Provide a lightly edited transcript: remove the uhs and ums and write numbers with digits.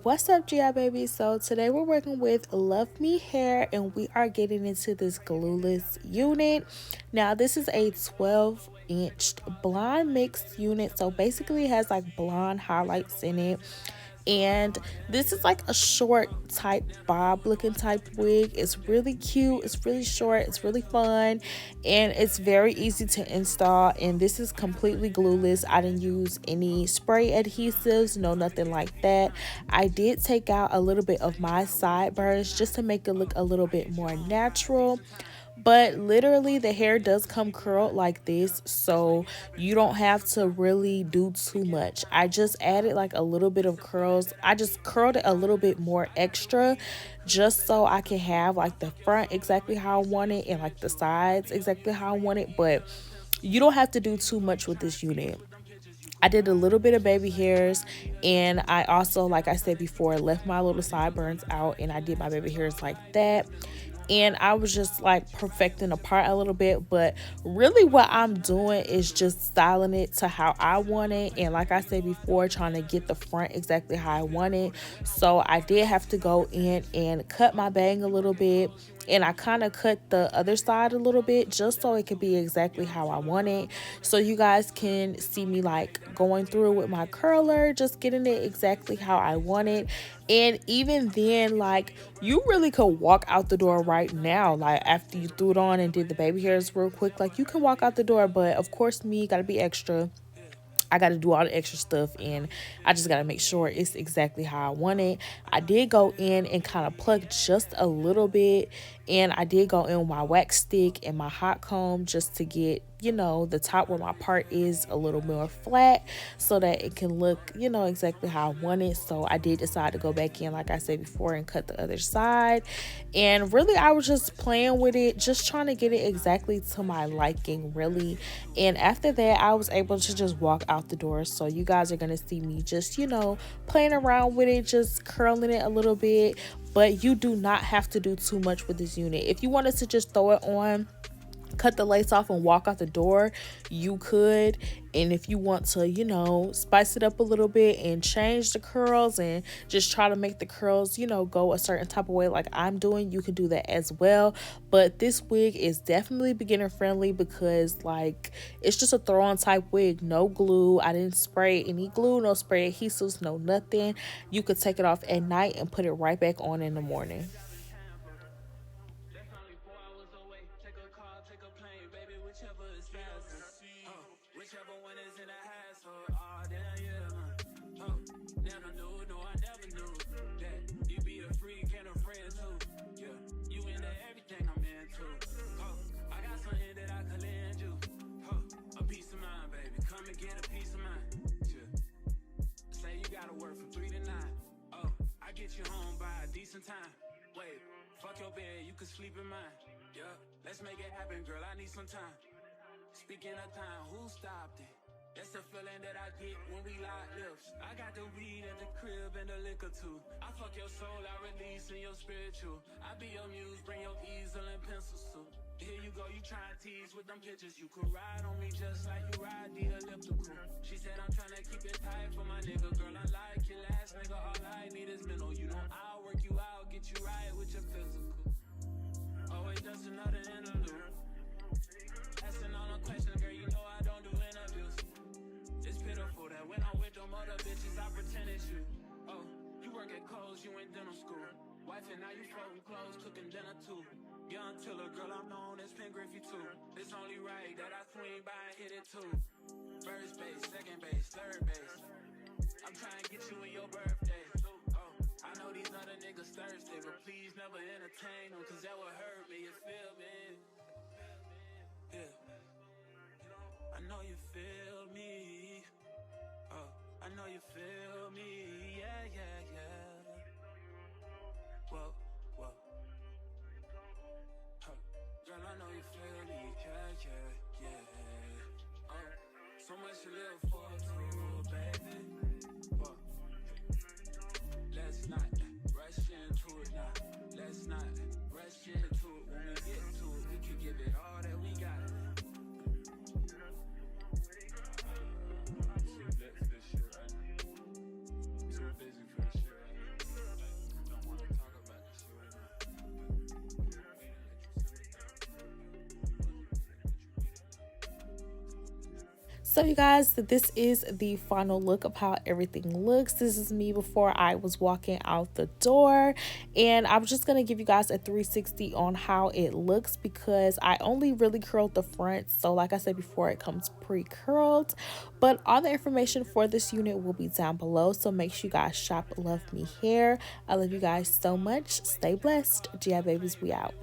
What's up, GI baby? So today we're working with Luvme hair and we are getting into this glueless unit. Now this is a 12-inch blonde mixed unit, so basically it has like blonde highlights in it. And this is like a short type bob looking type wig. It's really cute, it's really short, it's really fun, and it's very easy to install. And this is completely glueless. I didn't use any spray adhesives, no nothing like that. I did take out a little bit of my sideburns just to make it look a little bit more natural, but literally the hair does come curled like this, so you don't have to really do too much. I just added like a little bit of curls. I just curled it a little bit more extra just so I can have like the front exactly how I want it and like the sides exactly how I want it. But you don't have to do too much with this unit. I did a little bit of baby hairs, and I also, like I said before, left my little sideburns out and I did my baby hairs like that. And I was just like perfecting the part a little bit, but really what I'm doing is just styling it to how I want it. And like I said before, trying to get the front exactly how I want it. So I did have to go in and cut my bang a little bit, and I kind of cut the other side a little bit just so it could be exactly how I want it, so you guys can see me like going through with my curler, just getting it exactly how I want it. And even then, like, you really could walk out the door right now, like after you threw it on and did the baby hairs real quick, like you can walk out the door. But of course, me, gotta be extra. I got to do all the extra stuff, and I just got to make sure it's exactly how I want it. I did go in and kind of pluck just a little bit, and I did go in with my wax stick and my hot comb just to get, the top where my part is a little more flat so that it can look, exactly how I want it. So I did decide to go back in, like I said before, and cut the other side. And really, I was just playing with it, just trying to get it exactly to my liking, really. And after that, I was able to just walk out the door. So you guys are going to see me just, playing around with it, just curling it a little bit. But you do not have to do too much with this unit. If you wanted to just throw it on, cut the lace off and walk out the door, you could. And if you want to, spice it up a little bit and change the curls and just try to make the curls, go a certain type of way like I'm doing, you can do that as well. But this wig is definitely beginner friendly because like it's just a throw on type wig, no glue. I didn't spray any glue, no spray adhesives, no nothing. You could take it off at night and put it right back on in the morning. Time. Wait, fuck your bed, you can sleep in mine. Yeah, let's make it happen, girl. I need some time. Speaking of time, who stopped it? That's the feeling that I get when we lock lips. I got the weed at the crib and the liquor too. I fuck your soul, I release in your spiritual. I be your muse, bring your easel and pencils too. Here you go, you try and tease with them pictures. You could ride on me just like you ride the elliptical. She said I'm trying to keep it tight for my nigga. Girl, I like your last nigga, all I need is mental. You know I'll work you out, get you right with your physical. Always just another interlude. Asking all the questions, girl, you know I don't do interviews. It's pitiful that when I'm with them other bitches, I pretend it's you. Oh, you work at Kohl's, you in dental school. Wife and now you folding clothes, cooking dinner too. Young Tiller, girl, I'm known as Pen Griffey too. It's only right that I swing by and hit it too. First base, second base, third base. I'm trying to get you in your birthday. Oh, I know these other niggas thirsty, but please never entertain them, cause that would hurt me, you feel me? Yeah. I know you feel me. Oh, I know you feel me. Yeah, yeah, yeah. Whoa, whoa. Huh. Girl, I know you feel me. Yeah, yeah, yeah. Oh, so much to live for, too, baby. Whoa. Let's not rush into it now. Let's not rush into it. When we get to it, we can give it all that we got. Too lit for this shit right now. Too busy for this shit right now. So, you guys, this is the final look of how everything looks. This is me before I was walking out the door, and I'm just gonna give you guys a 360 on how it looks because I only really curled the front. So, like I said before, it comes pre-curled, but all the information for this unit will be down below. So, make sure you guys shop Love Me Hair. I love you guys so much. Stay blessed. GI babies, we out.